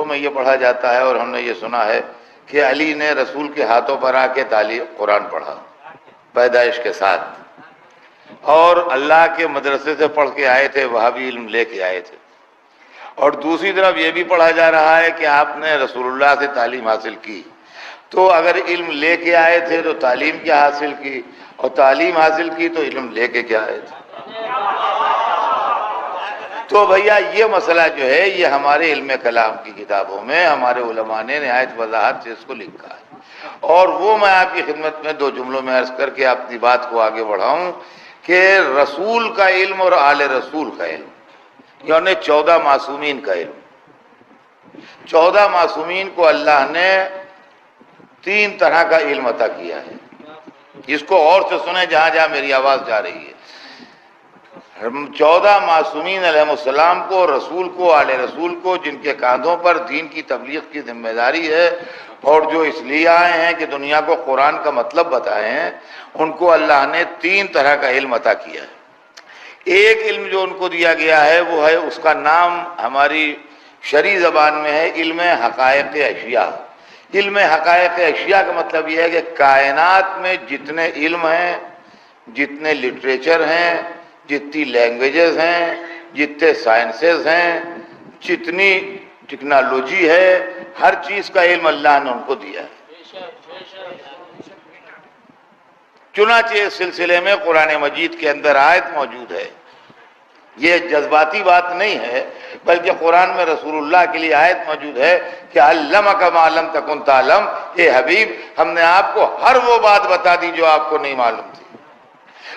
میں یہ پڑھا جاتا ہے اور ہم نے یہ سنا ہے کہ علی نے رسول کے ہاتھوں پر آ کے تعلیم قرآن پڑھا پیدائش کے ساتھ، اور اللہ کے مدرسے سے پڑھ کے آئے تھے، وہاں بھی علم لے کے آئے تھے۔ اور دوسری طرف یہ بھی پڑھا جا رہا ہے کہ آپ نے رسول اللہ سے تعلیم حاصل کی، تو اگر علم لے کے آئے تھے تو تعلیم کیا حاصل کی، اور تعلیم حاصل کی تو علم لے کے کیا آئے تھے؟ تو بھیا یہ مسئلہ جو ہے یہ ہمارے علم کلام کی کتابوں میں ہمارے علماء نے نہایت وضاحت سے اس کو لکھا ہے، اور وہ میں آپ کی خدمت میں دو جملوں میں عرض کر کے اپنی بات کو آگے بڑھاؤں کہ رسول کا علم اور آل رسول کا علم، یعنی 14 معصومین کا علم، 14 معصومین کو اللہ نے 3 طرح کا علم عطا کیا ہے۔ اس کو اور سے سنیں جہاں جہاں میری آواز جا رہی ہے۔ 14 معصومین علیہ السلام کو، رسول کو، آل رسول کو، جن کے کاندھوں پر دین کی تبلیغ کی ذمہ داری ہے اور جو اس لیے آئے ہیں کہ دنیا کو قرآن کا مطلب بتائے ہیں، ان کو اللہ نے 3 طرح کا علم عطا کیا ہے۔ ایک علم جو ان کو دیا گیا ہے وہ ہے، اس کا نام ہماری شرعی زبان میں ہے علم حقائق اشیاء۔ علم حقائق اشیاء کا مطلب یہ ہے کہ کائنات میں جتنے علم ہیں، جتنے لٹریچر ہیں، جتنی لینگویجز ہیں، جتنے سائنسز ہیں، جتنی ٹیکنالوجی ہے، ہر چیز کا علم اللہ نے ان کو دیا ہے۔ چنانچہ اس سلسلے میں قرآن مجید کے اندر آیت موجود ہے، یہ جذباتی بات نہیں ہے بلکہ قرآن میں رسول اللہ کے لیے آیت موجود ہے کہ علمک ما لم تکن تعلم، اے حبیب ہم نے آپ کو ہر وہ بات بتا دی جو آپ کو نہیں معلوم تھی۔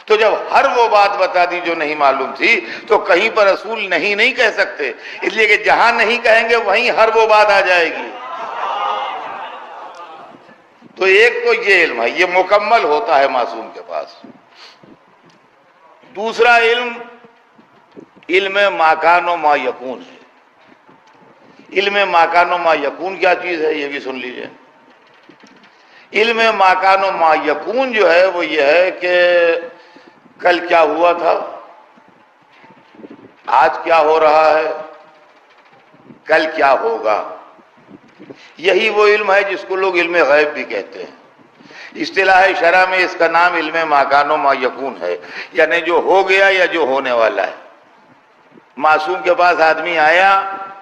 تو جب ہر وہ بات بتا دی جو نہیں معلوم تھی تو کہیں پر رسول نہیں کہہ سکتے، اس لیے کہ جہاں نہیں کہیں گے وہیں ہر وہ بات آ جائے گی۔ تو ایک تو یہ علم ہے، یہ مکمل ہوتا ہے معصوم کے پاس۔ دوسرا علم ما کان و ما یکون ہے۔ علم ما کان و ما یکون کیا چیز ہے یہ بھی سن لیجئے۔ علم ما کان و ما یکون جو ہے وہ یہ ہے کہ کل کیا ہوا تھا، آج کیا ہو رہا ہے، کل کیا ہوگا۔ یہی وہ علم ہے جس کو لوگ علم غیب بھی کہتے ہیں۔ اصطلاح شرع میں اس کا نام علم ما کان و ما یکون ہے، یعنی جو ہو گیا یا جو ہونے والا ہے۔ معصوم کے پاس آدمی آیا،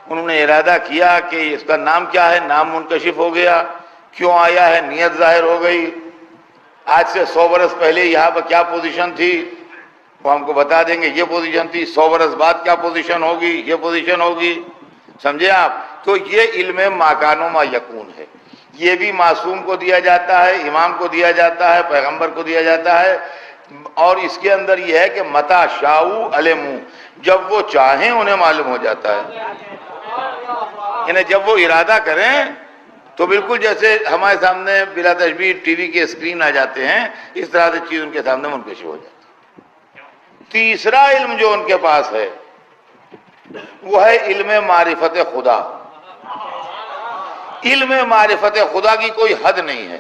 انہوں نے ارادہ کیا کہ اس کا نام کیا ہے، نام منکشف ہو گیا، کیوں آیا ہے، نیت ظاہر ہو گئی، آج سے 100 برس پہلے یہاں پر کیا پوزیشن تھی وہ ہم کو بتا دیں گے، یہ پوزیشن تھی، 100 برس بعد کیا پوزیشن ہوگی، یہ پوزیشن ہوگی، سمجھے آپ؟ تو یہ علم ما کان و ما یکون ہے۔ یہ بھی معصوم کو دیا جاتا ہے، امام کو دیا جاتا ہے، پیغمبر کو دیا جاتا ہے، اور اس کے اندر یہ ہے کہ متا شاء علموا، جب وہ چاہیں انہیں معلوم ہو جاتا ہے، یعنی جب وہ ارادہ کریں تو بالکل جیسے ہمارے سامنے بلا تشبیہ ٹی وی کے اسکرین آ جاتے ہیں، اس طرح سے چیز ان کے سامنے منکشف ہو جاتی ہے۔ تیسرا علم جو ان کے پاس ہے وہ ہے علم معرفت خدا۔ علم معرفت خدا کی کوئی حد نہیں ہے،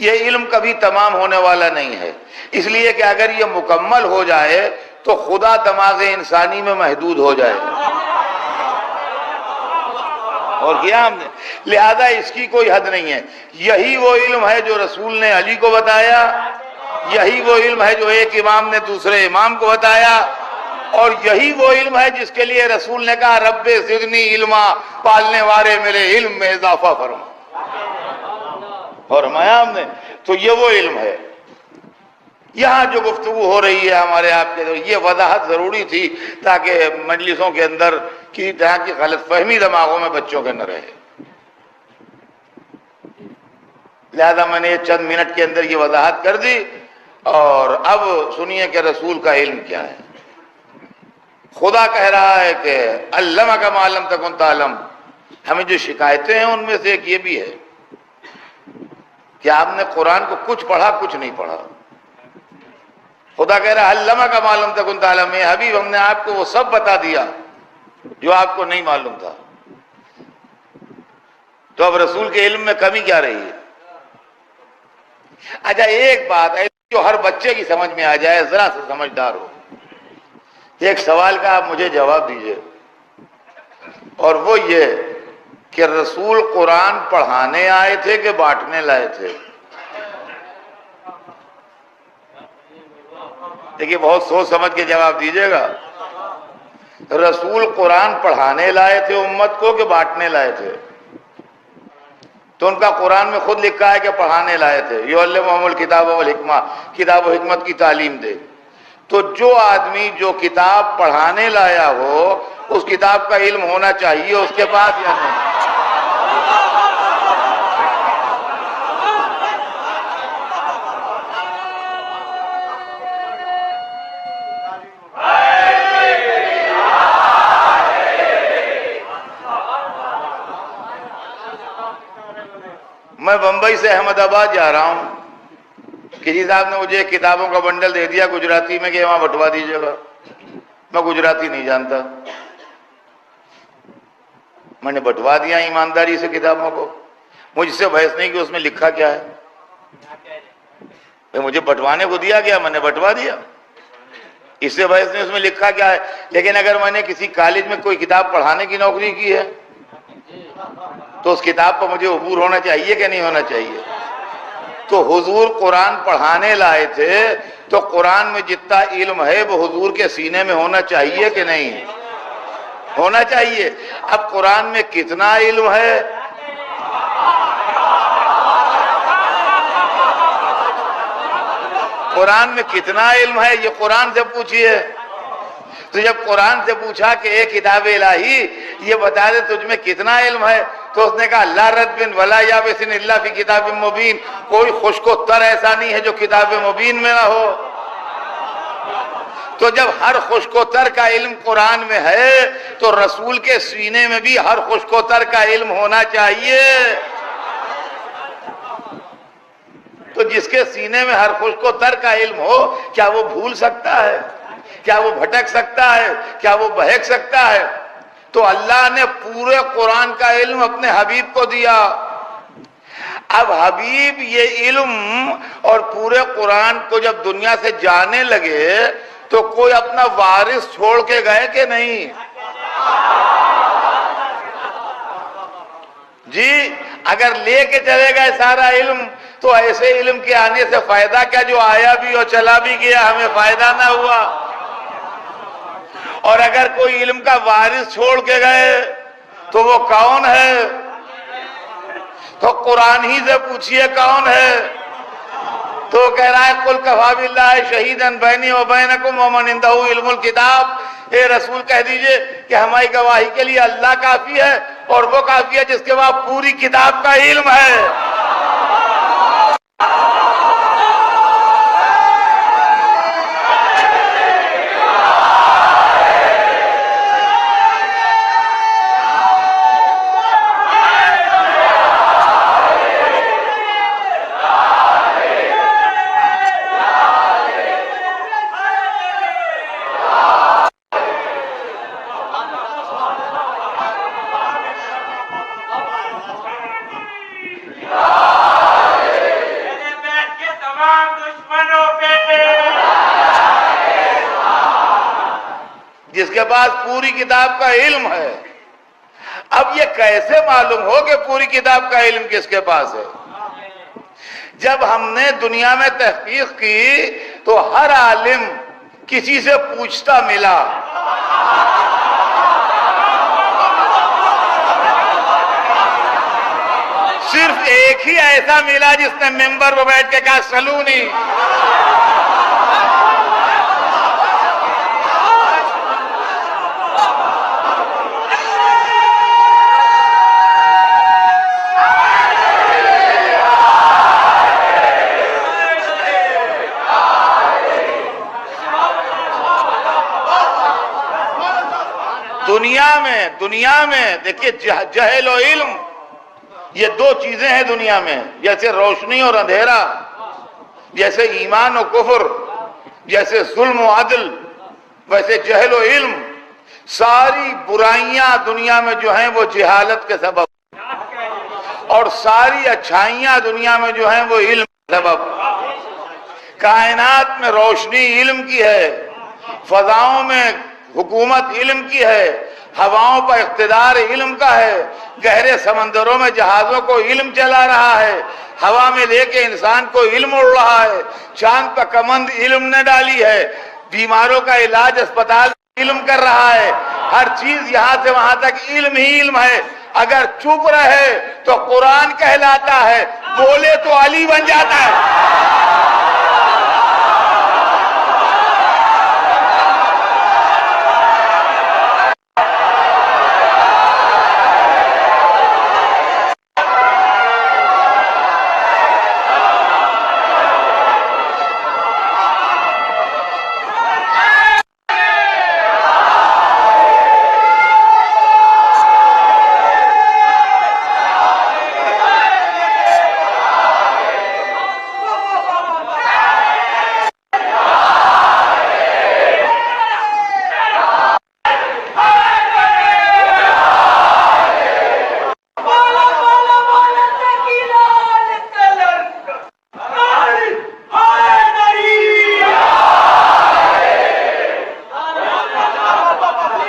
یہ علم کبھی تمام ہونے والا نہیں ہے، اس لیے کہ اگر یہ مکمل ہو جائے تو خدا دماغ انسانی میں محدود ہو جائے اور کیا ہم نے، لہذا اس کی کوئی حد نہیں ہے۔ یہی وہ علم ہے جو رسول نے علی کو بتایا، یہی وہ علم ہے جو ایک امام نے دوسرے امام کو بتایا، اور یہی وہ علم ہے جس کے لیے رسول نے کہا رب زدنی علما، پالنے والے میرے علم میں اضافہ فرما، فرمایا ہم نے۔ تو یہ وہ علم ہے۔ یہاں جو گفتگو ہو رہی ہے ہمارے آپ کے، یہ وضاحت ضروری تھی تاکہ مجلسوں کے اندر کی طرح کی غلط فہمی دماغوں میں بچوں کے نہ رہے، لہذا میں نے چند منٹ کے اندر یہ وضاحت کر دی۔ اور اب سنیے کہ رسول کا علم کیا ہے۔ خدا کہہ رہا ہے کہ علمک ما لم تکن تعلم۔ ہمیں جو شکایتیں ہیں ان میں سے ایک یہ بھی ہے کہ آپ نے قرآن کو کچھ پڑھا کچھ نہیں پڑھا۔ خدا کہہ رہا ہے علمک ما لم تکن تعلم، اے حبیب ہم نے آپ کو وہ سب بتا دیا جو آپ کو نہیں معلوم تھا۔ تو اب رسول کے علم میں کمی کیا رہی ہے؟ اچھا ایک بات ہے جو ہر بچے کی سمجھ میں آ جائے، ذرا سے سمجھدار ہو، ایک سوال کا آپ مجھے جواب دیجئے، اور وہ یہ کہ رسول قرآن پڑھانے آئے تھے کہ بانٹنے لائے تھے؟ دیکھیے بہت سوچ سمجھ کے جواب دیجیے گا. رسول قرآن پڑھانے لائے تھے امت کو کہ بانٹنے لائے تھے؟ تو ان کا قرآن میں خود لکھا ہے کہ پڑھانے لائے تھے. یعلمہم الکتاب والحکمہ، کتاب و حکمت کی تعلیم دے. تو جو آدمی جو کتاب پڑھانے لایا ہو اس کتاب کا علم ہونا چاہیے اس کے پاس یا نہیں؟ میں بمبئی سے احمد آباد جا رہا ہوں. کسی صاحب نے مجھے کتابوں کا بنڈل دے دیا گجراتی میں کہ وہاں بٹوا دیجیے گا. میں گجراتی نہیں جانتا. میں نے بٹوا دیا ایمانداری سے کتابوں کو. مجھ سے بحث نہیں کہ اس میں لکھا کیا ہے. مجھے بٹوانے کو دیا گیا، میں نے بٹوا دیا. اس سے بحث نہیں اس میں لکھا کیا ہے. لیکن اگر میں نے کسی کالج میں کوئی کتاب پڑھانے کی نوکری کی ہے تو اس کتاب پر مجھے عبور ہونا چاہیے کہ نہیں ہونا چاہیے؟ تو حضور قرآن پڑھانے لائے تھے تو قرآن میں جتنا علم ہے وہ حضور کے سینے میں ہونا چاہیے کہ نہیں ہونا چاہیے؟ اب قرآن میں کتنا علم ہے؟ قرآن میں کتنا علم ہے یہ قرآن سے پوچھئے. تو جب قرآن سے پوچھا کہ اے کتاب الہی یہ بتا دے تجھ میں کتنا علم ہے، تو اس نے کہا لا رتب ولا یابس الا فی کتاب مبین. کوئی خشک و تر ایسا نہیں ہے جو کتاب مبین میں نہ ہو. تو جب ہر خشک و تر کا علم قرآن میں ہے تو رسول کے سینے میں بھی ہر خشک و تر کا علم ہونا چاہیے. تو جس کے سینے میں ہر خشک و تر کا علم ہو کیا وہ بھول سکتا ہے؟ کیا وہ بھٹک سکتا ہے؟ کیا وہ بہک سکتا ہے؟ تو اللہ نے پورے قرآن کا علم اپنے حبیب کو دیا. اب حبیب یہ علم اور پورے قرآن کو جب دنیا سے جانے لگے تو کوئی اپنا وارث چھوڑ کے گئے کہ نہیں؟ جی اگر لے کے چلے گئے سارا علم تو ایسے علم کے آنے سے فائدہ کیا جو آیا بھی اور چلا بھی گیا ہمیں فائدہ نہ ہوا. اور اگر کوئی علم کا وارث چھوڑ کے گئے تو وہ کون ہے؟ تو قرآن ہی سے پوچھئے کون ہے. تو کہہ رہا ہے قل کفی باللہ شہیدا بینی و بینکم ومن عندہ علم الکتاب. اے رسول کہہ دیجئے کہ ہماری گواہی کے لیے اللہ کافی ہے اور وہ کافی ہے جس کے بعد پوری کتاب کا علم ہے. جس کے پاس پوری کتاب کا علم ہے. اب یہ کیسے معلوم ہو کہ پوری کتاب کا علم کس کے پاس ہے؟ جب ہم نے دنیا میں تحقیق کی تو ہر عالم کسی سے پوچھتا ملا. صرف ایک ہی ایسا ملا جس نے ممبر پر بیٹھ کے کہا سلونی. دنیا میں دیکھیے جہل و علم یہ دو چیزیں ہیں دنیا میں. جیسے روشنی اور اندھیرا، جیسے ایمان و کفر، جیسے ظلم و عدل، ویسے جہل و علم. ساری برائیاں دنیا میں جو ہیں وہ جہالت کے سبب، اور ساری اچھائیاں دنیا میں جو ہیں وہ علم کے سبب. کائنات میں روشنی علم کی ہے، فضاؤں میں حکومت علم کی ہے، ہواؤں پر اقتدار علم کا ہے، گہرے سمندروں میں جہازوں کو علم چلا رہا ہے، ہوا میں لے کے انسان کو علم اڑ رہا ہے، چاند پر کمند علم نے ڈالی ہے، بیماروں کا علاج اسپتال علم کر رہا ہے، ہر چیز یہاں سے وہاں تک علم ہی علم ہے۔ اگر چپ رہے تو قرآن کہلاتا ہے، بولے تو علی بن جاتا ہے۔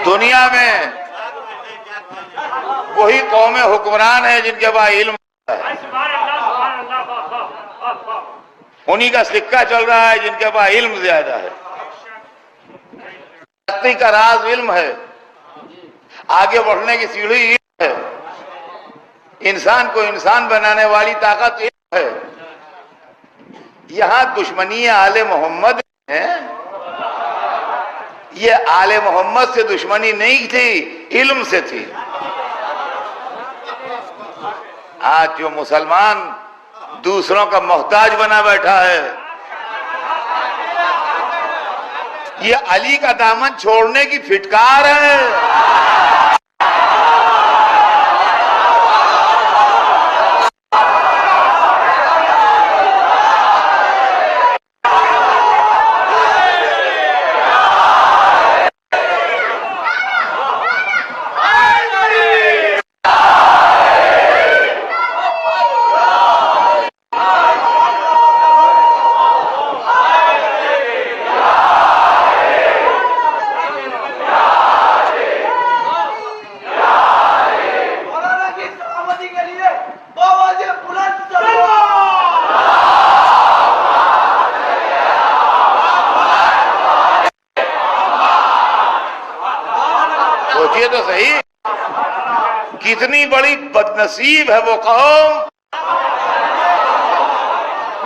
دنیا میں وہی قومیں حکمران ہیں جن کے پاس علم ہے، انہی کا سکہ چل رہا ہے جن کے پاس علم زیادہ ہے۔ ترقی کا راز علم ہے، آگے بڑھنے کی سیڑھی علم ہے، انسان کو انسان بنانے والی طاقت علم ہے۔ یہاں دشمنی آل محمد ہے، یہ آل محمد سے دشمنی نہیں تھی، علم سے تھی۔ آج جو مسلمان دوسروں کا محتاج بنا بیٹھا ہے، یہ علی کا دامن چھوڑنے کی پھٹکار ہے۔ سوچئے تو صحیح، کتنی بڑی بدنصیب ہے وہ قوم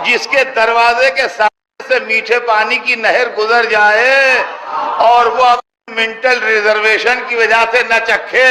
جس کے دروازے کے سامنے سے میٹھے پانی کی نہر گزر جائے اور وہ اپنی منٹل ریزرویشن کی وجہ سے نہ چکھے۔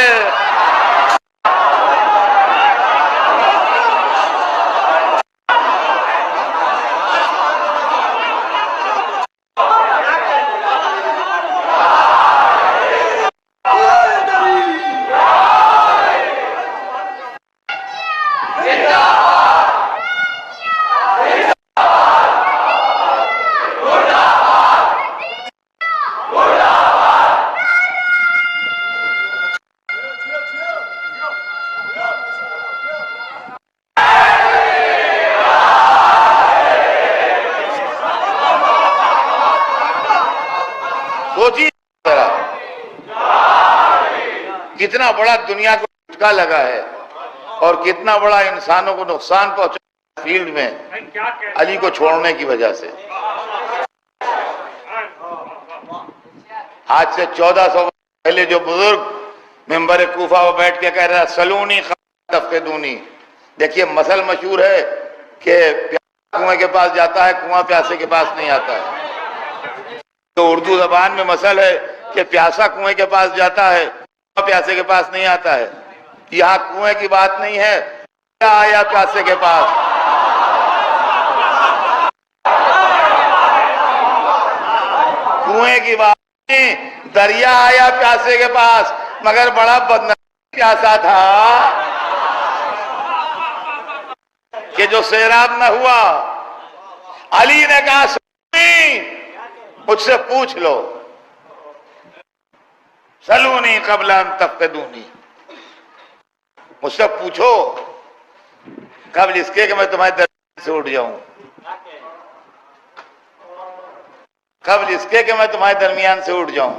سوچیے ذرا کتنا بڑا دنیا کو جھٹکا لگا ہے اور کتنا بڑا انسانوں کو نقصان پہنچا فیلڈ میں علی کو چھوڑنے کی وجہ سے۔ آج سے 1400 پہلے جو بزرگ ممبر کوفہ پر بیٹھ کے کہہ رہا سلونی تفقدونی، دیکھیے مثل مشہور ہے کہ پیاسا کنویں کے پاس جاتا ہے، کنواں پیاسے کے پاس نہیں آتا ہے۔ تو اردو زبان میں مثل ہے کہ پیاسا کنویں کے پاس جاتا ہے، کنواں پیاسے کے پاس نہیں آتا ہے۔ یہاں کنویں کی بات نہیں ہے، دریا آیا پیاسے کے پاس۔ کنویں کی بات نہیں، دریا آیا پیاسے کے پاس، مگر بڑا بدنصیب پیاسا تھا کہ جو سیراب نہ ہوا۔ علی نے کہا سنی مجھ سے پوچھ لو، سلونی قبل ان تفقدونی، مجھ سے پوچھو قبل اس کے کہ میں تمہارے درمیان سے اٹھ جاؤں، قبل اس کے کہ میں تمہارے درمیان سے اٹھ جاؤں۔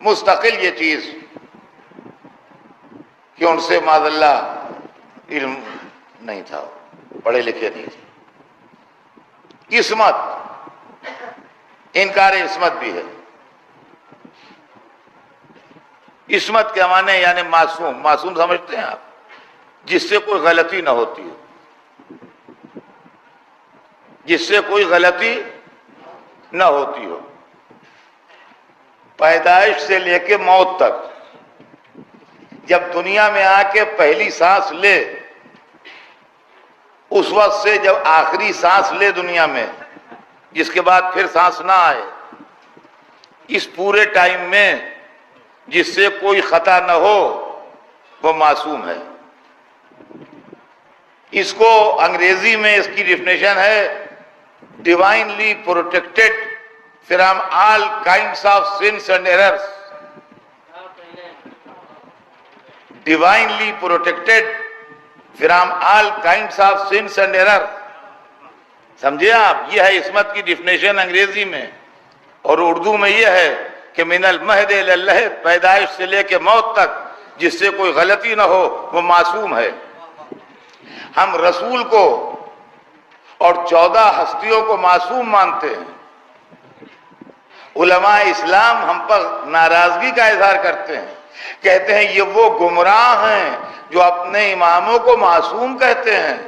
مستقل یہ چیز کہ ان سے معاذ اللہ علم نہیں تھا، پڑھے لکھے نہیں تھے۔ عصمت، انکار عصمت بھی ہے۔ عصمت کے معنی یعنی معصوم، معصوم سمجھتے ہیں آپ؟ جس سے کوئی غلطی نہ ہوتی ہو، جس سے کوئی غلطی نہ ہوتی ہو، پیدائش سے لے کے موت تک، جب دنیا میں آ کے پہلی سانس لے اس وقت سے جب آخری سانس لے دنیا میں، جس کے بعد پھر سانس نہ آئے، اس پورے ٹائم میں جس سے کوئی خطا نہ ہو وہ معصوم ہے۔ اس کو انگریزی میں اس کی ڈیفینیشن ہے divinely protected from all kinds of since and errors. Divinely protected from all kinds of since and error. سمجھے آپ؟ یہ ہے عصمت کی ڈیفینیشن انگریزی میں، اور اردو میں یہ ہے کہ من المہد الی اللحد، پیدائش سے لے کے موت تک جس سے کوئی غلطی نہ ہو وہ معصوم ہے۔ ہم رسول کو اور 14 ہستیوں کو معصوم مانتے ہیں۔ علماء اسلام ہم پر ناراضگی کا اظہار کرتے ہیں، کہتے ہیں یہ وہ گمراہ ہیں جو اپنے اماموں کو معصوم کہتے ہیں۔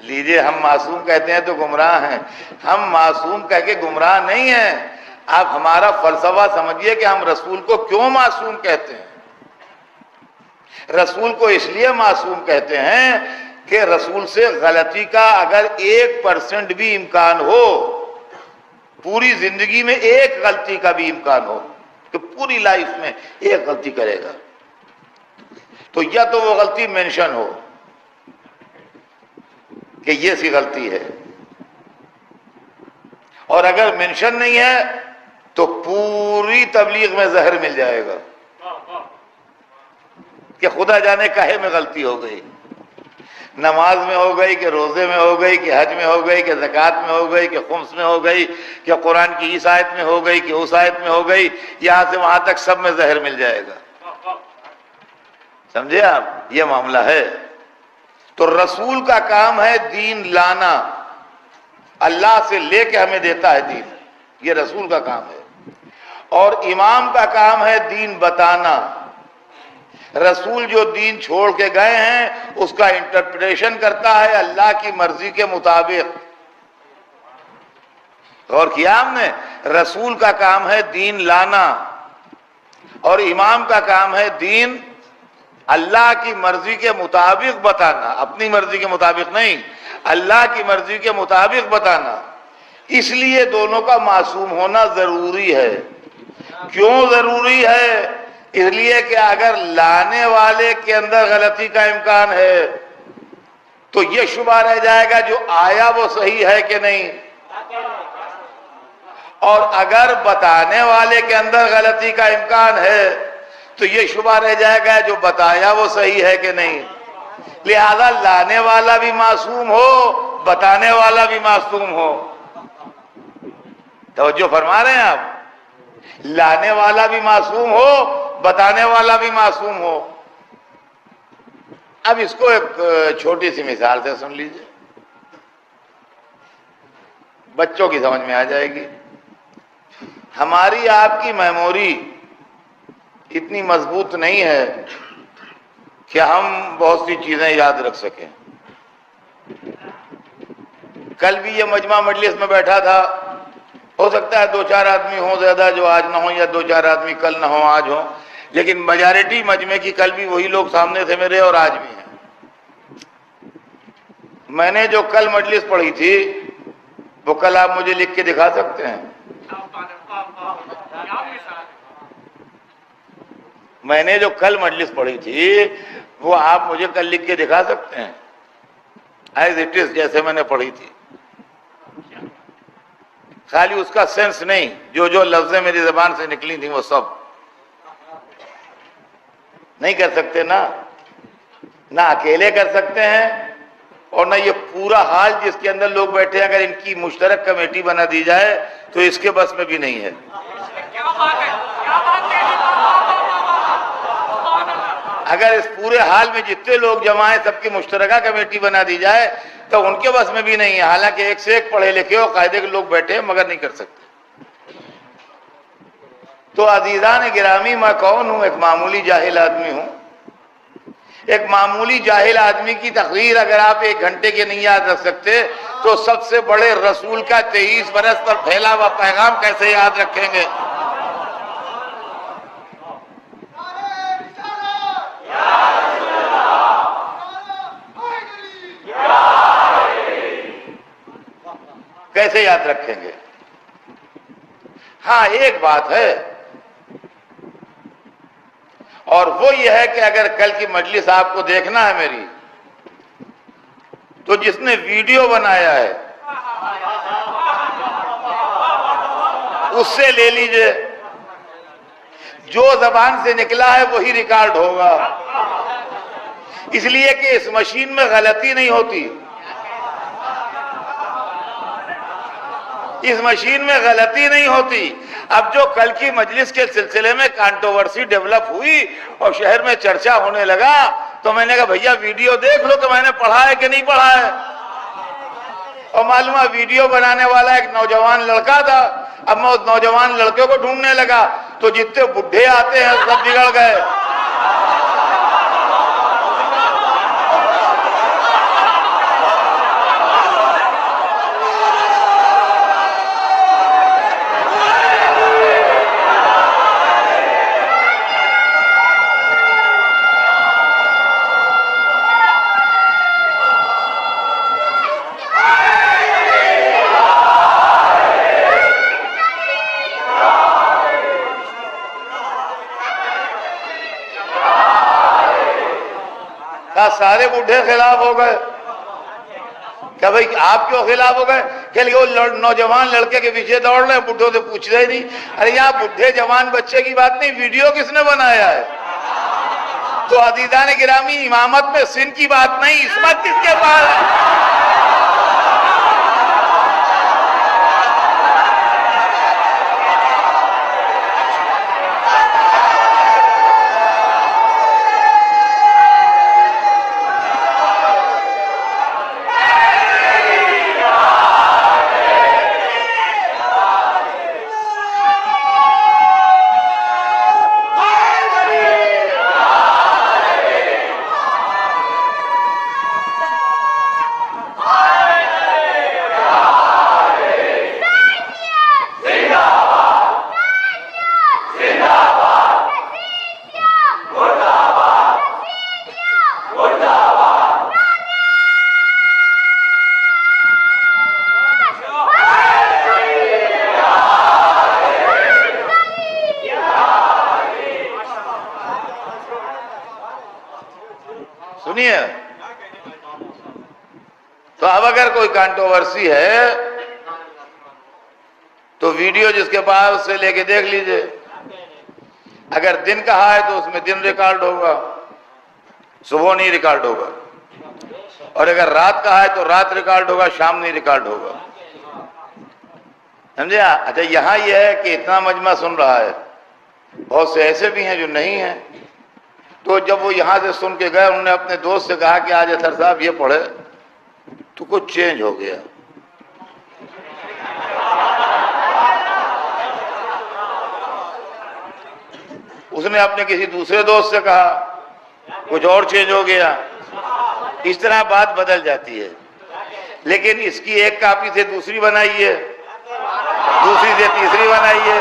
لیجئے، ہم معصوم کہتے ہیں تو گمراہ ہیں، ہم معصوم کہہ کے گمراہ نہیں ہیں۔ آپ ہمارا فلسفہ سمجھیے کہ ہم رسول کو کیوں معصوم کہتے ہیں۔ رسول کو اس لیے معصوم کہتے ہیں کہ رسول سے غلطی کا اگر 1% بھی امکان ہو، پوری زندگی میں ایک غلطی کا بھی امکان ہو کہ پوری لائف میں ایک غلطی کرے گا، تو یا تو وہ غلطی مینشن ہو کہ یہ سی غلطی ہے، اور اگر مینشن نہیں ہے تو پوری تبلیغ میں زہر مل جائے گا کہ خدا جانے کہے میں غلطی ہو گئی، نماز میں ہو گئی کہ روزے میں ہو گئی کہ حج میں ہو گئی کہ زکوٰۃ میں ہو گئی کہ خمس میں ہو گئی کہ قرآن کی اس آیت میں ہو گئی کہ اس آیت میں ہو گئی، یہاں سے وہاں تک سب میں زہر مل جائے گا۔ سمجھے آپ؟ یہ معاملہ ہے۔ تو رسول کا کام ہے دین لانا، اللہ سے لے کے ہمیں دیتا ہے دین، یہ رسول کا کام ہے۔ اور امام کا کام ہے دین بتانا۔ رسول جو دین چھوڑ کے گئے ہیں اس کا انٹرپریٹیشن کرتا ہے اللہ کی مرضی کے مطابق۔ غور کیا ہم نے؟ رسول کا کام ہے دین لانا، اور امام کا کام ہے دین اللہ کی مرضی کے مطابق بتانا، اپنی مرضی کے مطابق نہیں، اللہ کی مرضی کے مطابق بتانا۔ اس لیے دونوں کا معصوم ہونا ضروری ہے۔ کیوں ضروری ہے؟ اس لیے کہ اگر لانے والے کے اندر غلطی کا امکان ہے تو یہ شبہ رہ جائے گا جو آیا وہ صحیح ہے کہ نہیں، اور اگر بتانے والے کے اندر غلطی کا امکان ہے تو یہ شبہ رہ جائے گا جو بتایا وہ صحیح ہے کہ نہیں۔ لہذا لانے والا بھی معصوم ہو، بتانے والا بھی معصوم ہو۔ توجہ فرما رہے ہیں آپ؟ لانے والا بھی معصوم ہو، بتانے والا بھی معصوم ہو۔ اب اس کو ایک چھوٹی سی مثال سے سن لیجئے، بچوں کی سمجھ میں آ جائے گی۔ ہماری آپ کی میموری اتنی مضبوط نہیں ہے کہ ہم بہت سی چیزیں یاد رکھ سکیں۔ کل بھی یہ مجمع مجلس میں بیٹھا تھا، ہو سکتا ہے 2-4 آدمی ہوں زیادہ جو آج نہ ہوں، یا 2-4 آدمی کل نہ ہوں آج ہوں، لیکن میجارٹی مجمع کی کل بھی وہی لوگ سامنے تھے میرے، اور آج بھی ہیں۔ میں نے جو کل مجلس پڑھی تھی وہ کل آپ مجھے لکھ کے دکھا سکتے ہیں؟ میں نے جو کل مجلس پڑھی تھی وہ آپ مجھے کل لکھ کے دکھا سکتے ہیں ایز اٹ از، جیسے میں نے پڑھی تھی؟ خالی اس کا سینس نہیں، جو لفظیں میری زبان سے نکلی تھیں وہ سب نہیں کر سکتے نا، نہ اکیلے کر سکتے ہیں، اور نہ یہ پورا حال جس کے اندر لوگ بیٹھے ہیں اگر ان کی مشترک کمیٹی بنا دی جائے تو اس کے بس میں بھی نہیں ہے۔ اگر اس پورے حال میں جتنے لوگ جمع ہیں سب کی مشترکہ کمیٹی بنا دی جائے تو ان کے بس میں بھی نہیں ہے، حالانکہ ایک سے ایک پڑھے لکھے اور قاعدے کے لوگ بیٹھے ہیں مگر نہیں کر سکتے۔ تو عزیزان گرامی، میں کون ہوں؟ ایک معمولی جاہل آدمی ہوں۔ ایک معمولی جاہل آدمی کی تقریر اگر آپ 1 گھنٹے کے نہیں یاد رکھ سکتے تو سب سے بڑے رسول کا 23 برس پر پھیلا ہوا پیغام کیسے یاد رکھیں گے؟ کیسے یاد رکھیں گے؟ ہاں ایک بات ہے، اور وہ یہ ہے کہ اگر کل کی مجلس آپ کو دیکھنا ہے میری، تو جس نے ویڈیو بنایا ہے اس سے لے لیجئے، جو زبان سے نکلا ہے وہی ریکارڈ ہوگا، اس لیے کہ اس مشین میں غلطی نہیں ہوتی، اس مشین میں غلطی نہیں ہوتی۔ اب جو کل کی مجلس کے سلسلے میں کانٹروورسی ڈیولپ ہوئی اور شہر میں چرچا ہونے لگا تو میں نے کہا بھیا ویڈیو دیکھ لو کہ میں نے پڑھا ہے کہ نہیں پڑھا ہے، اور معلوم ہے ویڈیو بنانے والا ایک نوجوان لڑکا تھا۔ اب میں اس نوجوان لڑکے کو ڈھونڈنے لگا تو جتنے بڈھے آتے ہیں سب بگڑ گئے۔ سارے بڈھے خلاف ہو گئے۔ کہ بھئی آپ کیوں خلاف ہو گئے؟ کہ وہ نوجوان لڑکے کے پیچھے دوڑ رہے ہیں، بڈھوں سے پوچھ رہے نہیں۔ ارے یہاں بڈھے جوان بچے کی بات نہیں، ویڈیو کس نے بنایا ہے؟ تو عزیزان گرامی، امامت میں سن کی بات نہیں، عصمت کس کے پاس ہے؟ سنیے، تو اب اگر کوئی کانٹروورسی ہے تو ویڈیو جس کے پاس اس سے لے کے دیکھ لیجئے۔ اگر دن کہا ہے تو اس میں دن ریکارڈ ہوگا، صبح نہیں ریکارڈ ہوگا، اور اگر رات کہا ہے تو رات ریکارڈ ہوگا، شام نہیں ریکارڈ ہوگا۔ سمجھے؟ اچھا یہاں یہ ہے کہ اتنا مجمع سن رہا ہے، بہت سے ایسے بھی ہیں جو نہیں ہیں، تو جب وہ یہاں سے سن کے گئے، انہوں نے اپنے دوست سے کہا کہ آج اطہر صاحب یہ پڑھے، تو کچھ چینج ہو گیا۔ اس نے اپنے کسی دوسرے دوست سے کہا، کچھ اور چینج ہو گیا۔ اس طرح بات بدل جاتی ہے، لیکن اس کی ایک کاپی سے دوسری بنائی ہے، دوسری سے تیسری بنائی ہے۔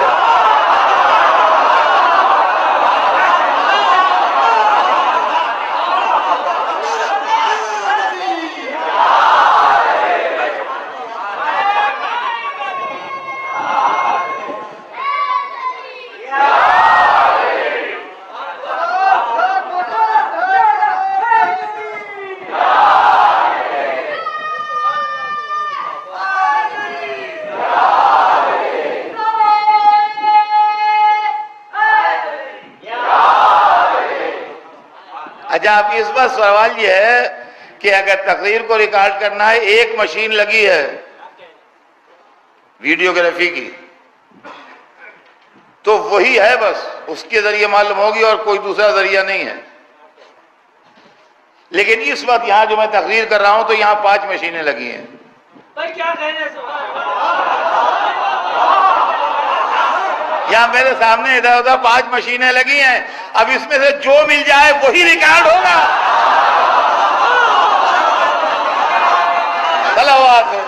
اچھا اب اس بات سوال یہ ہے کہ اگر تقریر کو ریکارڈ کرنا ہے، ایک مشین لگی ہے ویڈیوگرافی کی، تو وہی ہے، بس اس کے ذریعے معلوم ہوگی اور کوئی دوسرا ذریعہ نہیں ہے۔ لیکن اس وقت یہاں جو میں تقریر کر رہا ہوں تو یہاں 5 مشینیں لگی ہیں۔ یہاں میرے سامنے ادھر ادھر 5 مشینیں لگی ہیں، اب اس میں سے جو مل جائے وہی ریکارڈ ہوگا۔ صلوات۔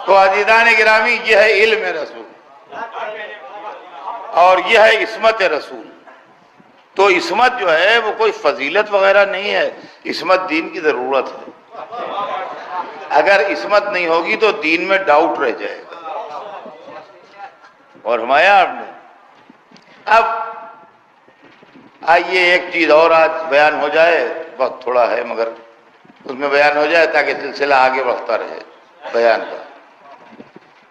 تو عزیزان گرامی، یہ ہے علم رسول اور یہ ہے عصمت رسول۔ تو عصمت جو ہے وہ کوئی فضیلت وغیرہ نہیں ہے، عصمت دین کی ضرورت ہے۔ اگر عصمت نہیں ہوگی تو دین میں ڈاؤٹ رہ جائے گا۔ اور فرمایا آپ نے، اب آئیے ایک چیز اور آج بیان ہو جائے، وقت تھوڑا ہے مگر اس میں بیان ہو جائے تاکہ سلسلہ آگے بڑھتا رہے بیان کا،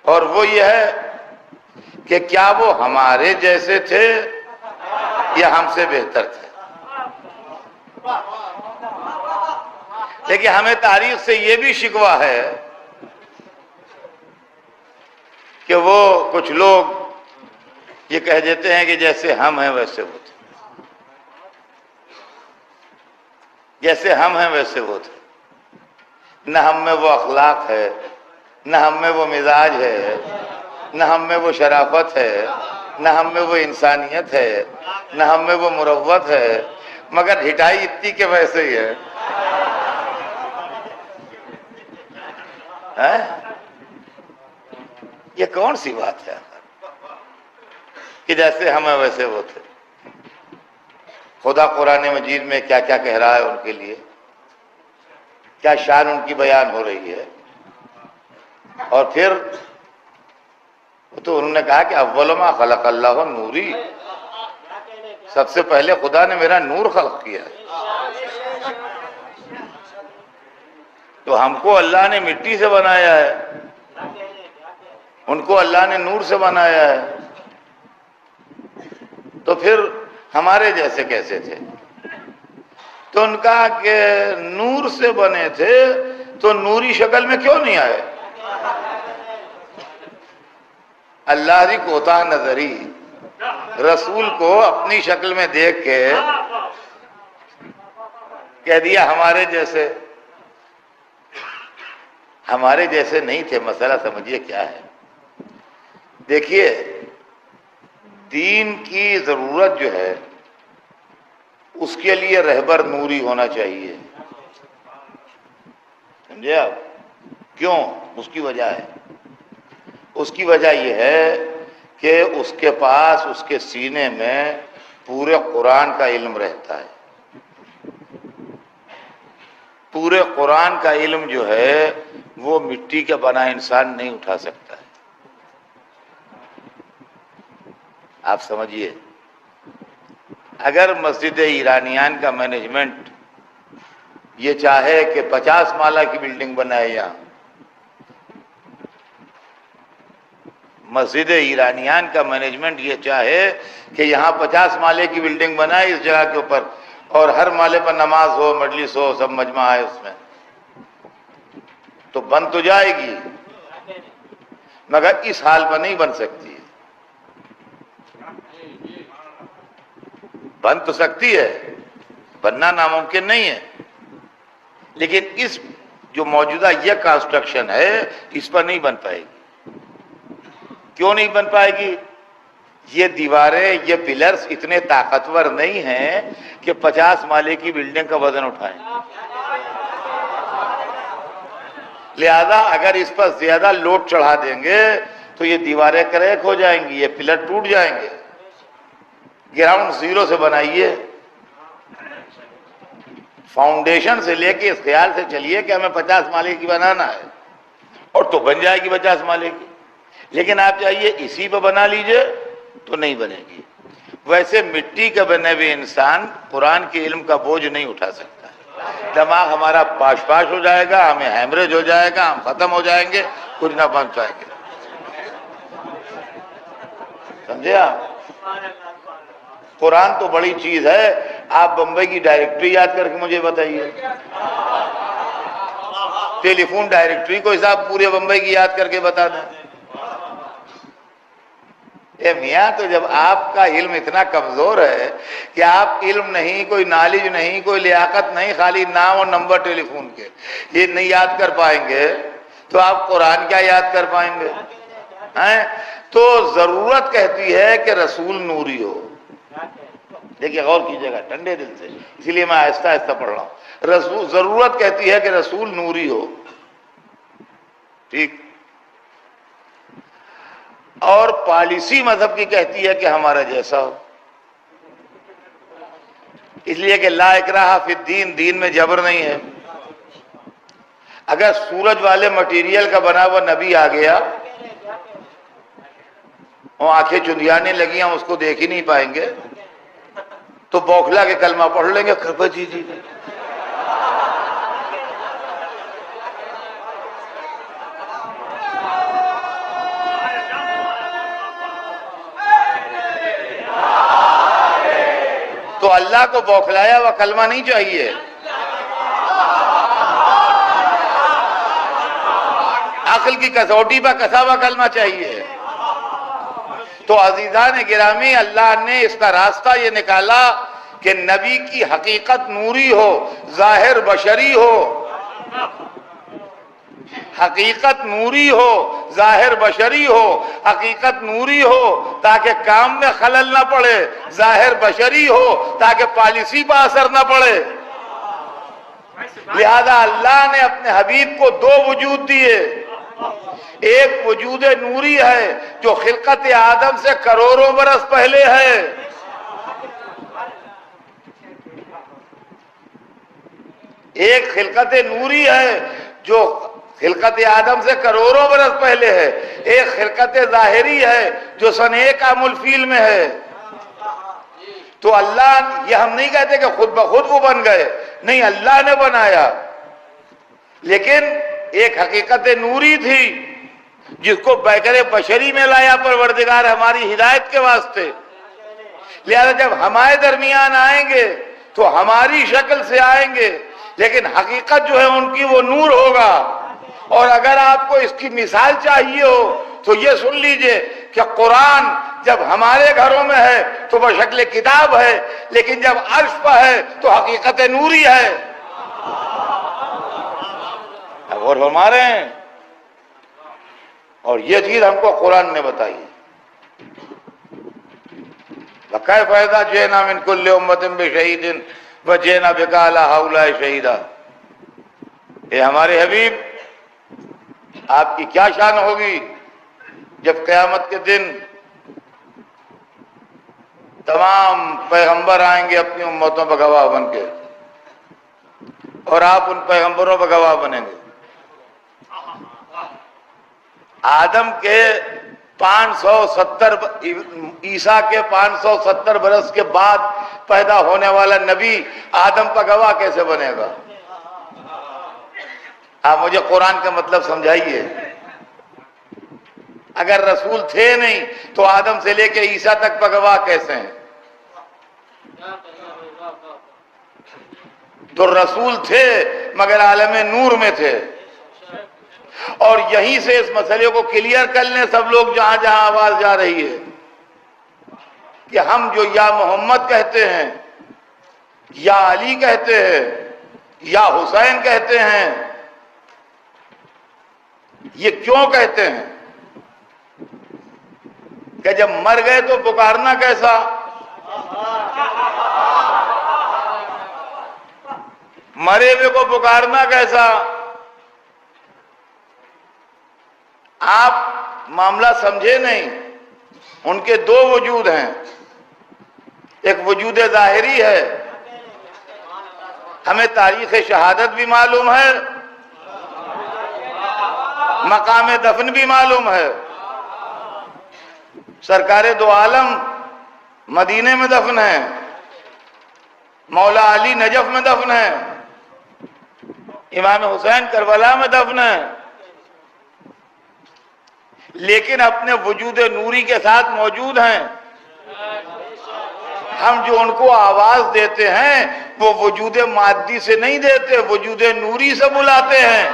اور وہ یہ ہے کہ کیا وہ ہمارے جیسے تھے یا ہم سے بہتر تھے؟ لیکن ہمیں تاریخ سے یہ بھی شکوہ ہے کہ وہ کچھ لوگ یہ کہہ دیتے ہیں کہ جیسے ہم ہیں ویسے وہ تھے، جیسے ہم ہیں ویسے وہ تھے۔ نہ ہم میں وہ اخلاق ہے، نہ ہم میں وہ مزاج ہے، نہ ہم میں وہ شرافت ہے، نہ ہم میں وہ انسانیت ہے، نہ ہم میں وہ مروت ہے، مگر ہٹائی اتنی کہ ویسے ہی ہے۔ یہ کون سی بات ہے کہ جیسے ہم ہیں ویسے وہ تھے؟ خدا قرآن مجید میں کیا کیا کہہ رہا ہے ان کے لیے، کیا شان ان کی بیان ہو رہی ہے۔ اور پھر تو انہوں نے کہا کہ اول ما خلق اللہ نوری، سب سے پہلے خدا نے میرا نور خلق کیا۔ تو ہم کو اللہ نے مٹی سے بنایا ہے، ان کو اللہ نے نور سے بنایا ہے، تو پھر ہمارے جیسے کیسے تھے؟ تو ان کا کہ نور سے بنے تھے تو نوری شکل میں کیوں نہیں آئے؟ اللہ دی کوتاہ نظری، رسول کو اپنی شکل میں دیکھ کے کہہ دیا ہمارے جیسے۔ ہمارے جیسے نہیں تھے، مسئلہ سمجھیے کیا ہے۔ دیکھیے، دین کی ضرورت جو ہے اس کے لیے رہبر نوری ہونا چاہیے، سمجھے آپ؟ کیوں؟ اس کی وجہ ہے، اس کی وجہ یہ ہے کہ اس کے پاس، اس کے سینے میں پورے قرآن کا علم رہتا ہے۔ پورے قرآن کا علم جو ہے وہ مٹی کا بنا انسان نہیں اٹھا سکتا ہے۔ آپ سمجھیے، اگر مسجد ایرانیان کا مینجمنٹ یہ چاہے کہ 50 مالہ کی بلڈنگ بنائے یہاں، مسجد ایرانیان کا مینجمنٹ یہ چاہے کہ یہاں 50 مالے کی بلڈنگ بنائے اس جگہ کے اوپر، اور ہر مالے پر نماز ہو، مجلس ہو، سب مجمع ہے اس میں، تو بن تو جائے گی مگر اس حال پر نہیں بن سکتی ہے۔ بن تو سکتی ہے، بننا ناممکن نہیں ہے، لیکن اس جو موجودہ یہ کنسٹرکشن ہے اس پر نہیں بن پائے گی۔ کیوں نہیں بن پائے گی؟ یہ دیواریں، یہ پلرز اتنے طاقتور نہیں ہیں کہ 50 مالے کی بلڈنگ کا وزن اٹھائیں، لہذا اگر اس پر زیادہ لوڈ چڑھا دیں گے تو یہ دیواریں کریک ہو جائیں گی، یہ پلر ٹوٹ جائیں گے۔ گراؤنڈ زیرو سے بنائیے، فاؤنڈیشن سے لے کے اس خیال سے چلیے کہ ہمیں 50 مالے کی بنانا ہے، اور تو بن جائے گی 50 مالے کی، لیکن آپ چاہیے اسی پہ بنا لیجئے تو نہیں بنے گی۔ ویسے مٹی کا بنے ہوئے انسان قرآن کے علم کا بوجھ نہیں اٹھا سکتا، دماغ ہمارا پاش پاش ہو جائے گا، ہمیں ہیمریج ہو جائے گا، ہم ختم ہو جائیں گے، کچھ نہ بن پائیں گے۔ سمجھے آپ؟ قرآن تو بڑی چیز ہے، آپ بمبئی کی ڈائریکٹری یاد کر کے مجھے بتائیے، ٹیلی فون ڈائریکٹری کو حساب پورے بمبئی کی یاد کر کے بتا دیں۔ اے میاں، تو جب آپ کا علم اتنا کمزور ہے کہ آپ علم نہیں، کوئی نالج نہیں، کوئی لیاقت نہیں، خالی نام اور نمبر ٹیلی فون کے یہ نہیں یاد کر پائیں گے تو آپ قرآن کیا یاد کر پائیں گے؟ تو ضرورت کہتی ہے کہ رسول نوری ہو۔ دیکھیے غور کیجیے گا ٹھنڈے دل سے، اسی لیے میں آہستہ آہستہ پڑھ رہا ہوں۔ ضرورت کہتی ہے کہ رسول نوری ہو، ٹھیک، اور پالیسی مذہب کی کہتی ہے کہ ہمارا جیسا ہو، اس لیے کہ لا اکراہ فی الدین، دین میں جبر نہیں ہے۔ اگر سورج والے مٹیریل کا بنا ہوا نبی آ گیا، وہ آنکھیں چندیانے لگی ہیں، اس کو دیکھ ہی نہیں پائیں گے تو بوکھلا کے کلمہ پڑھ لیں گے، جی جی جی۔ تو اللہ کو بوکھلایا ہوا کلمہ نہیں چاہیے، عقل کی کسوٹی پر کسا ہوا کلمہ چاہیے۔ تو عزیزان گرامی، اللہ نے اس کا راستہ یہ نکالا کہ نبی کی حقیقت نوری ہو، ظاہر بشری ہو، حقیقت نوری ہو، ظاہر بشری ہو، حقیقت نوری ہو تاکہ کام میں خلل نہ پڑے، ظاہر بشری ہو تاکہ پالیسی پر اثر نہ پڑے۔ لہذا اللہ نے اپنے حبیب کو دو وجود دیے، ایک وجود نوری ہے جو خلقت آدم سے کروڑوں برس پہلے ہے، ایک خلقت نوری ہے جو خلقت آدم سے کروڑوں برس پہلے ہے، ایک خلقت ظاہری ہے جو سن 1 عام الفیل میں ہے۔ تو اللہ، یہ ہم نہیں کہتے کہ خود بخود وہ بن گئے، نہیں، اللہ نے بنایا، لیکن ایک حقیقت نوری تھی جس کو بیکر بشری میں لایا پروردگار ہماری ہدایت کے واسطے۔ لہذا جب ہمارے درمیان آئیں گے تو ہماری شکل سے آئیں گے، لیکن حقیقت جو ہے ان کی وہ نور ہوگا۔ اور اگر آپ کو اس کی مثال چاہیے ہو تو یہ سن لیجئے کہ قرآن جب ہمارے گھروں میں ہے تو وہ شکل کتاب ہے، لیکن جب عرش پر ہے تو حقیقت نوری ہے۔ غور فرما رہے ہیں؟ اور یہ چیز ہم کو قرآن نے بتائی ہے۔ وَكَيْفَ إِذَا جِئْنَا مِنْ كُلِّ أُمَّةٍ بِشَهِيدٍ وَجِئْنَا بِكَ عَلَىٰ هَؤُلَاءِ شَهِيدًا۔ اے ہمارے حبیب، آپ کی کیا شان ہوگی جب قیامت کے دن تمام پیغمبر آئیں گے اپنی امتوں پر گواہ بن کے، اور آپ ان پیغمبروں پر گواہ بنیں گے۔ آدم کے 570 عیسیٰ کے 570 برس کے بعد پیدا ہونے والا نبی آدم پر گواہ کیسے بنے گا؟ آپ مجھے قرآن کا مطلب سمجھائیے۔ اگر رسول تھے نہیں تو آدم سے لے کے عیسیٰ تک گواہ کیسے ہیں؟ تو رسول تھے مگر عالم نور میں تھے. اور یہیں سے اس مسئلے کو کلیئر کر لیں سب لوگ جہاں جہاں آواز جا رہی ہے کہ ہم جو یا محمد کہتے ہیں یا علی کہتے ہیں یا حسین کہتے ہیں، یہ کیوں کہتے ہیں کہ جب مر گئے تو پکارنا کیسا؟ مرے ہوئے کو پکارنا کیسا؟ آپ معاملہ سمجھے نہیں. ان کے دو وجود ہیں، ایک وجود ظاہری ہے، ہمیں تاریخ شہادت بھی معلوم ہے، مقام دفن بھی معلوم ہے. سرکار دو عالم مدینے میں دفن ہے، مولا علی نجف میں دفن ہے، امام حسین کربلا میں دفن ہے. لیکن اپنے وجود نوری کے ساتھ موجود ہیں. ہم جو ان کو آواز دیتے ہیں وہ وجود مادی سے نہیں دیتے، وجود نوری سے بلاتے ہیں.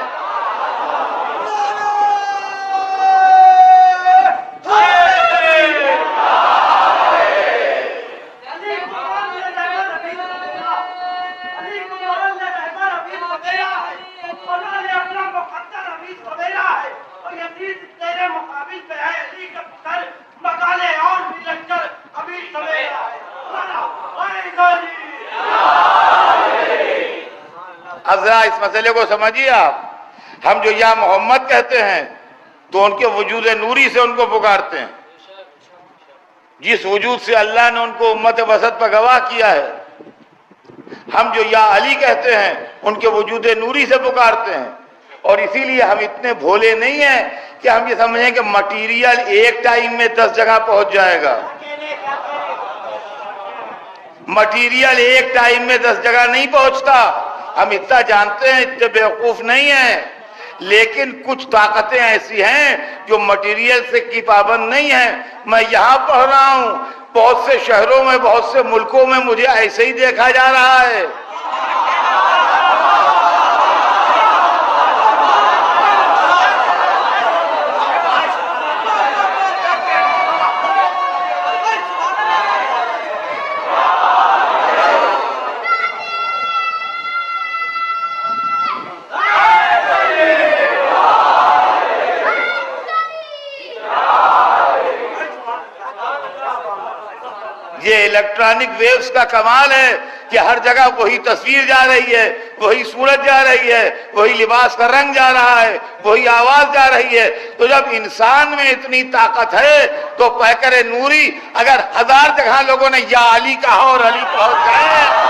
اب ذرا اس مسئلے کو سمجھیے آپ. ہم جو یا محمد کہتے ہیں تو ان کے وجود نوری سے ان کو پکارتے ہیں، جس وجود سے اللہ نے ان کو امت وسط پر گواہ کیا ہے. ہم جو یا علی کہتے ہیں ان کے وجود نوری سے پکارتے ہیں. اور اسی لیے ہم اتنے بھولے نہیں ہیں کہ ہم یہ سمجھیں کہ مٹیریل ایک ٹائم میں 10 جگہ پہنچ جائے گا. مٹیریل ایک ٹائم میں 10 جگہ نہیں پہنچتا. ہم اتنا جانتے ہیں، اتنے بیوقوف نہیں ہیں. لیکن کچھ طاقتیں ایسی ہیں جو مٹیریل سے کی پابند نہیں ہیں. میں یہاں پڑھ رہا ہوں، بہت سے شہروں میں، بہت سے ملکوں میں مجھے ایسے ہی دیکھا جا رہا ہے. یہ الیکٹرانک ویوز کا کمال ہے کہ ہر جگہ وہی تصویر جا رہی ہے، وہی صورت جا رہی ہے، وہی لباس کا رنگ جا رہا ہے، وہی آواز جا رہی ہے. تو جب انسان میں اتنی طاقت ہے تو پیکر نوری اگر 1000 جگہ لوگوں نے یا علی کہا اور علی پہنچ گئے.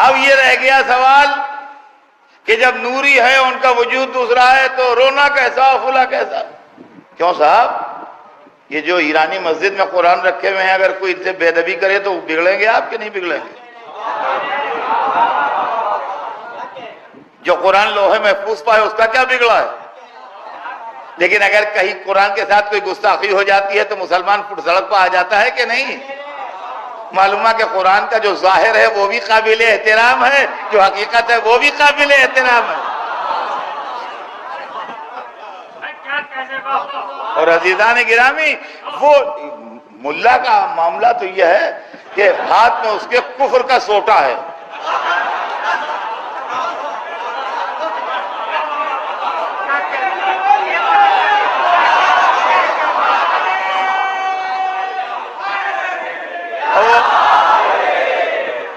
اب یہ رہ گیا سوال کہ جب نوری ہے ان کا وجود دوسرا ہے تو رونا کیسا، پھولا کیسا؟ کیوں صاحب؟ یہ جو ایرانی مسجد میں قرآن رکھے ہوئے ہیں، اگر کوئی ان سے بے ادبی کرے تو بگڑیں گے آپ کہ نہیں بگڑیں گے؟ جو قرآن لوہے محفوظ پائے اس کا کیا بگڑا ہے؟ لیکن اگر کہیں قرآن کے ساتھ کوئی گستاخی ہو جاتی ہے تو مسلمان فٹ سڑک پر آ جاتا ہے کہ نہیں؟ معلوم ہے کہ قرآن کا جو ظاہر ہے وہ بھی قابل احترام ہے، جو حقیقت ہے وہ بھی قابل احترام ہے. اور عزیزان گرامی، اب وہ ملا کا معاملہ تو یہ ہے کہ ہاتھ میں اس کے کفر کا سوٹا ہے.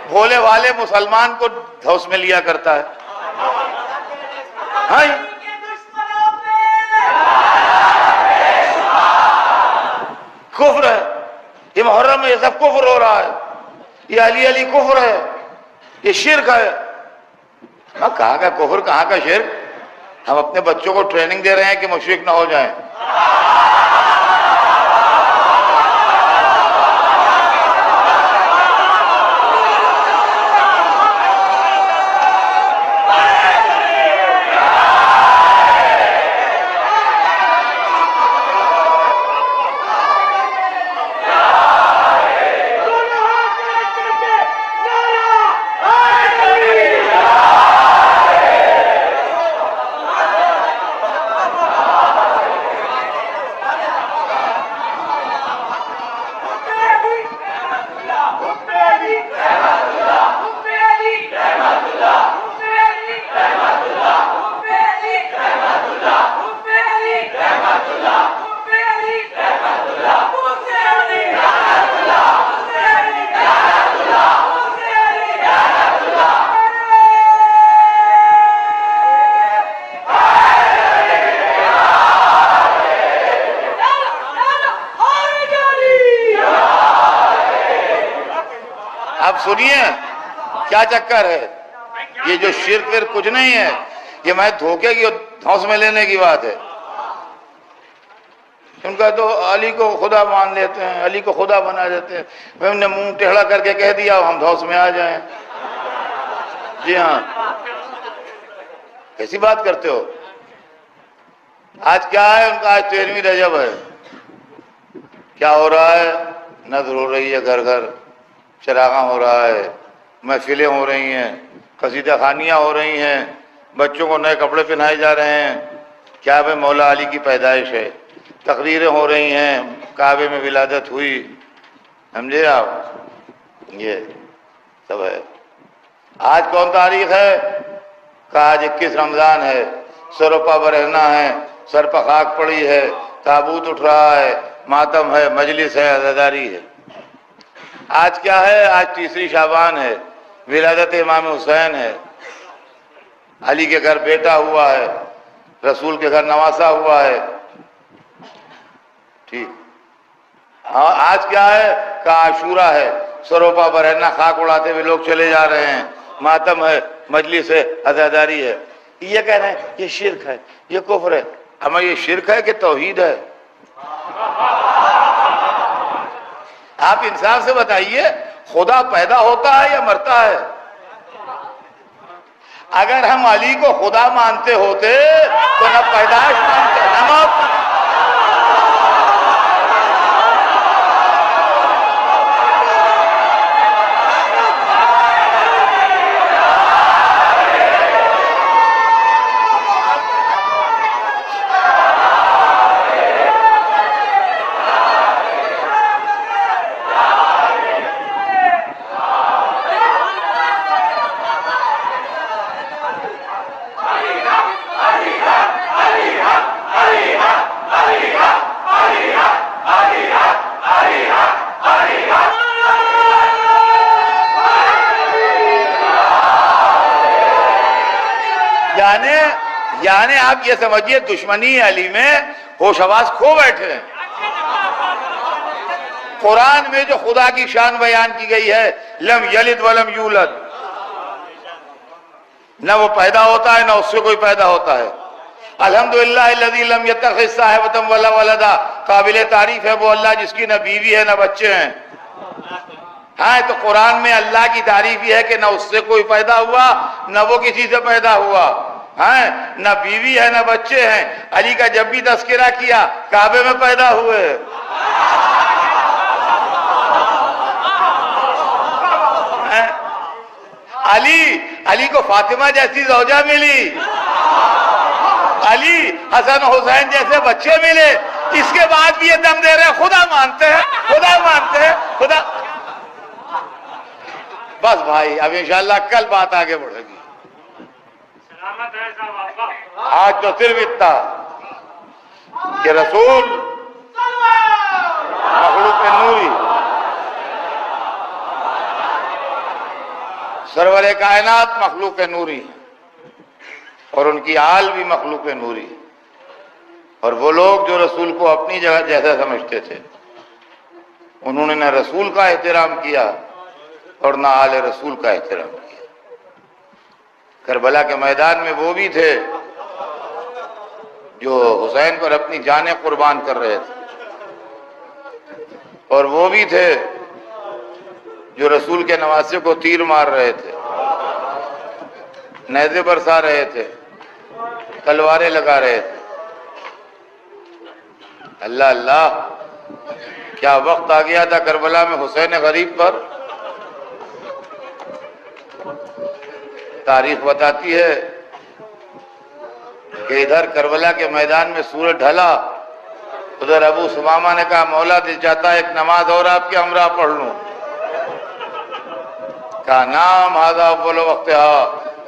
بھولے والے مسلمان کو دھوس میں لیا کرتا ہے. ہاں کفر ہے یہ محرم میں، یہ سب کفر ہو رہا ہے، یہ علی علی کفر ہے، یہ شرک ہے. کہاں کا کفر کہاں کا شرک؟ ہم اپنے بچوں کو ٹریننگ دے رہے ہیں کہ مشرک نہ ہو جائیں. اب سنیے کیا چکر ہے. یہ جو شرک پھر کچھ نہیں ہے، یہ میں دھوکے کی اور دھوس میں لینے کی بات ہے. ان کا تو علی کو خدا مان لیتے ہیں، علی کو خدا بنا دیتے ہیں. ہم نے منہ ٹیڑھا کر کے کہہ دیا ہم دھوس میں آ جائیں. جی ہاں، کیسی بات کرتے ہو؟ آج کیا ہے ان کا؟ آج 13ویں رجب ہے. کیا ہو رہا ہے؟ نذر ہو رہی ہے، گھر گھر چراغاں ہو رہا ہے، محفلیں ہو رہی ہیں، قصیدہ خوانیاں ہو رہی ہیں، بچوں کو نئے کپڑے پہنائے جا رہے ہیں. کیا بھائی مولا علی کی پیدائش ہے، تقریریں ہو رہی ہیں، کعبے میں ولادت ہوئی. سمجھے آپ؟ یہ سب ہے. آج کون تاریخ ہے؟ کہ آج 21 رمضان ہے. سروپا برہنا ہے، سر پر خاک پڑی ہے، تابوت اٹھ رہا ہے، ماتم ہے، مجلس ہے، عزاداری ہے. آج کیا ہے؟ آج 30 شعبان ہے، ولادت امام حسین ہے. علی کے گھر بیٹا ہوا ہے، رسول کے گھر نواسا ہوا ہے. ٹھیک. آج کیا ہے؟ کہ عاشورہ ہے، سروپا برہنا خاک اڑاتے ہوئے لوگ چلے جا رہے ہیں، ماتم ہے، مجلس ہے، عزاداری ہے. یہ کہہ رہے ہیں یہ شرک ہے، یہ کفر ہے. ہمیں یہ شرک ہے کہ توحید ہے؟ آپ انصاف سے بتائیے، خدا پیدا ہوتا ہے یا مرتا ہے؟ اگر ہم علی کو خدا مانتے ہوتے تو نہ پیدائش مانتے نہ موت. یعنی آپ یہ سمجھیے دشمنی علی میں ہوش حواس کھو بیٹھے ہیں. قرآن میں جو خدا کی شان بیان کی گئی ہے، لم یلد ولم یولد، نہ وہ پیدا ہوتا ہے نہ اس سے کوئی پیدا ہوتا ہے. الحمدللہ الذی لم یتخذ صاحبۃ ولا ولدا، قابل تعریف ہے وہ اللہ جس کی نہ بیوی ہے نہ بچے ہیں. ہاں تو قرآن میں اللہ کی تعریف یہ ہے کہ نہ اس سے کوئی پیدا ہوا نہ وہ کسی سے پیدا ہوا. ہاں نہ بیوی ہے نہ بچے ہیں. علی کا جب بھی تذکرہ کیا کعبے میں پیدا ہوئے. علی کو فاطمہ جیسی زوجہ ملی، علی حسن حسین جیسے بچے ملے. اس کے بعد بھی یہ دم دے رہے ہیں خدا مانتے ہیں، خدا مانتے ہیں، خدا. بس بھائی اب انشاءاللہ کل بات آگے بڑھے گی. آج تو صرف اتنا کہ رسول مخلوق نوری، سرور کائنات مخلوق نوری، اور ان کی آل بھی مخلوق نوری. اور وہ لوگ جو رسول کو اپنی جگہ جیسا سمجھتے تھے، انہوں نے نہ رسول کا احترام کیا اور نہ آل رسول کا احترام کیا. کربلا کے میدان میں وہ بھی تھے جو حسین پر اپنی جانیں قربان کر رہے تھے، اور وہ بھی تھے جو رسول کے نواسے کو تیر مار رہے تھے، نیزے برسا رہے تھے، تلواریں لگا رہے تھے. اللہ اللہ، کیا وقت آ گیا تھا کربلا میں حسین غریب پر. تاریخ بتاتی ہے کہ ادھر کربلا کے میدان میں سورج ڈھلا، ادھر ابو سمامہ نے کہا مولا دل چاہتا ہے ایک نماز اور آپ کے ہمراہ پڑھ لوں. کہا نام ہاذا اول وقت،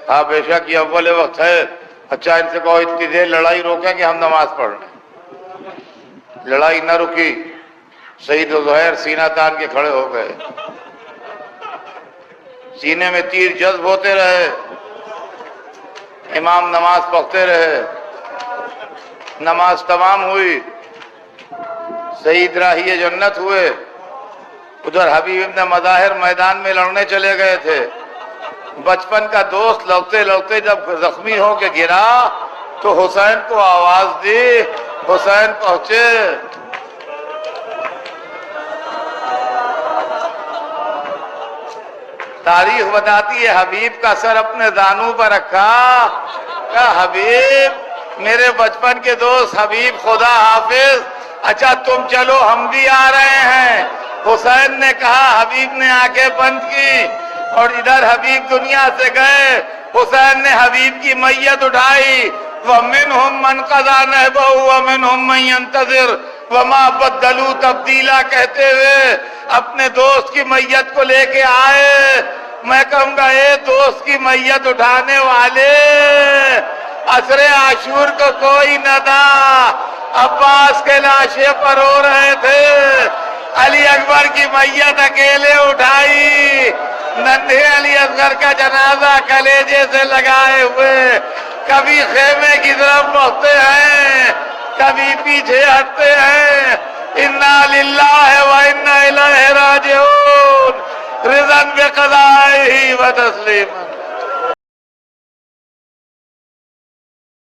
ہاں بے شک یہ اول وقت ہے. اچھا ان سے کہو اتنی دیر لڑائی روکیں کہ ہم نماز پڑھ لیں. لڑائی نہ رکی، سعید و زہیر سینہ تان کے کھڑے ہو گئے، سینے میں تیر جذب ہوتے رہے، امام نماز پڑھتے رہے. نماز تمام ہوئی، سعید راہی جنت ہوئے. ادھر حبیب ابن مظاہر میدان میں لڑنے چلے گئے تھے. بچپن کا دوست لڑتے لڑتے جب زخمی ہو کے گرا تو حسین کو آواز دی، حسین پہنچے. تاریخ بتاتی ہے حبیب کا سر اپنے دانوں پر رکھا، کہا حبیب میرے بچپن کے دوست، حبیب خدا حافظ، اچھا تم چلو ہم بھی آ رہے ہیں. حسین نے کہا، حبیب نے آنکھیں بند کی اور ادھر حبیب دنیا سے گئے. حسین نے حبیب کی میت اٹھائی، وَمِنْهُمْ مَنْ قَضَى نَحْبَهُ وَمِنْهُمْ مَنْ يَنْتَظِرُ وَمَا بَدَّلُوا تَبْدِيلًا کہتے ہوئے اپنے دوست کی میت کو لے کے آئے. میں کہوں گا اے دوست کی میت اٹھانے والے، عصر عاشور کو کوئی نہ تھا، عباس کے لاشے پر رو رہے تھے، علی اکبر کی میت اکیلے اٹھائی، ننھے علی اصغر کا جنازہ کلیجے سے لگائے ہوئے، کبھی خیمے کی طرف بڑھتے ہیں، کبھی پیچھے ہٹتے ہیں. انا للہ و انا الیہ راجعون، رضا بقضائہ و تسلیما.